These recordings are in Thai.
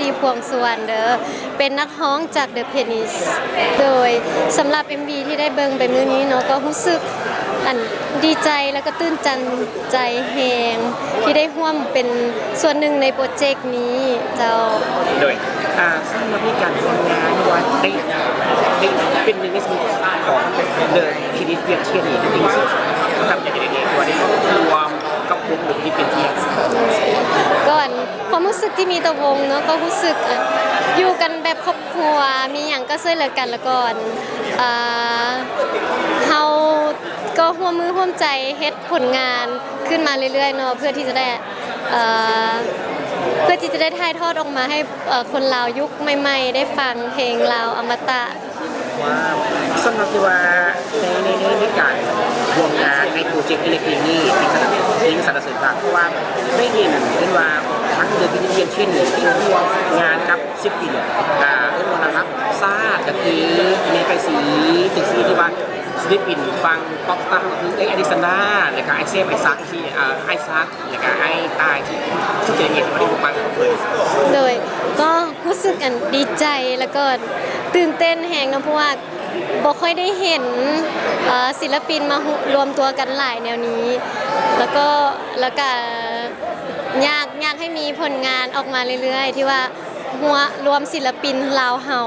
ดีพวงสุวรรณเด้อเป็นนักร้องจาก The Penis โดยสำหรับ MV ที่ได้เบิ่งไปมื้อนี้เนาะก็รู้สึกดีใจแล้วก็ตื้นตันใจแฮงที่ได้ร่วมเป็นส่วนหนึ่งในโปรเจกต์นี้เจ้าโดยสร้างมาพิการทำงานว่าได้เป็นหนึ่งในสมุดของเลยทีนี้เปลี่ยนเชียร์นี่จริงๆสุดทำอย่างนี้ตัวนี้รวมกับวงหรือที่เป็นเชียร์ก่อนความรู้สึกที่มีต่อวงเนาะก็รู้สึกอยู่กันแบบครอบครัวมีอย่างก็ช่วยเหลือกันแล้วก่อนเฮาก็ร่วมมือร่วมใจเฮ็ดผลงานขึ้นมาเรื่อยๆเนาะเพื่อที่จะได้ถ่ายทอดออกมาให้คนลาวยุคใหม่ๆได้ฟังเพลงลาวอมตะว่าสำหรับที่ว่าในการรวมงานในโปรเจกต์อิเล็กทรอนิกส์ที่สนับสนุนเพราะว่าได้เห็นเป็นว่าทั้งเดือนที่เรียนเช่นที่รวมงานกับศิลปินเรื่องวันรับซาก็คือเมกาซีตึกซีที่บ้านศิลปินฟังป๊อปสตาร์คือไอดิสันดาแล้วก็ไอเซฟไอซักที่ไอซักแล้วก็ไอตายที่เจเนียที่มาได้ฟังเลยโดยก็รู้สึกดีใจแล้วก็ตื่นเต้นแฮงนะเพราะว่าบ่ค่อยได้เห็นศิลปินมารวมตัวกันหลายแนวนี้แล้วก็อยากให้มีผลงานออกมาเรื่อยๆที่ว่ารวมศิลปินลาวเฮา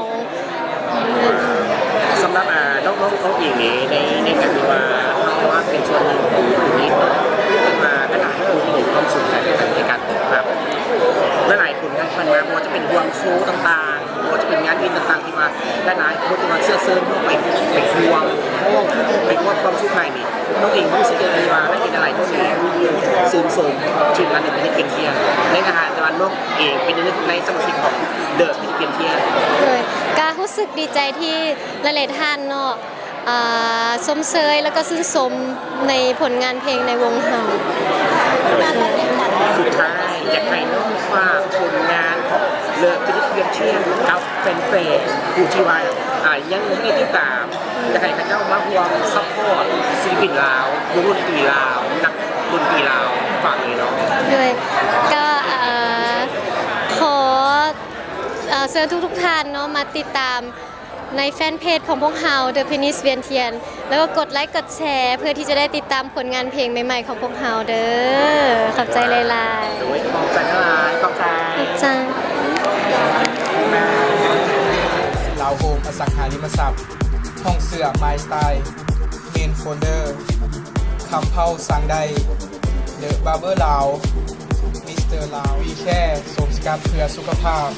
สำหรับน้องเองในการที่ว่าเป็นส่วนหนึ่งของนี้เป็นมาขนาดที่มีความสุขในการตกแบบหลายคนงานมันมาจะเป็นรวมโชว์ต่างๆจะเป็นงานอินต่างๆที่มาหลายคนจะมาเสื้อเสื้อพวกไปรวมไปรวมความสุขใหม่นี่น้องเองรู้สึกยังไงว่าได้เป็นอะไรที่ซึมส่งถึงงานในที่เป็นเที่ยงในงานแต่ว่าน้องเองเป็นในสมาชิกของเดอะที่เป็นเที่ยงเลยการรู้สึกดีใจที่หลายๆท่านเนาะสมเชยแล้วก็ชื่นชมในผลงานเพลงในวงเฮาสุดท้ายอยากให้น้องฝากผลงานของเลิศที่เพียงเชียงกับแฟนผู้ที่ว่ายังไม่ติดตามอยากให้ข้าเจ้ามาร่วมซัพพอร์ตศิลปินลาววงดนตรีลาวนักดนตรีลาวฝากเลยเนาะด้วยก็ขอเชิญทุกท่านเนาะมาติดตามในแฟนเพจของพวกเรา The Penis เวียนเทียนแล้วก็กดไลค์กดแชร์เพื่อที่จะได้ติดตามผลงานเพลงใหม่ๆของพวกเราเด้อขอบใจหลายๆขอบใจหลายขอบใจลาวโฮมอสังหาริมทรัพย์ห้องเสื้อ My Style เมนโฟลเดอร์คำเผาสั่งได้เดอะบาร์เบอร์ลาวมิสเตอร์ลาววีแค่สมสกัดเพื่อสุขภาพ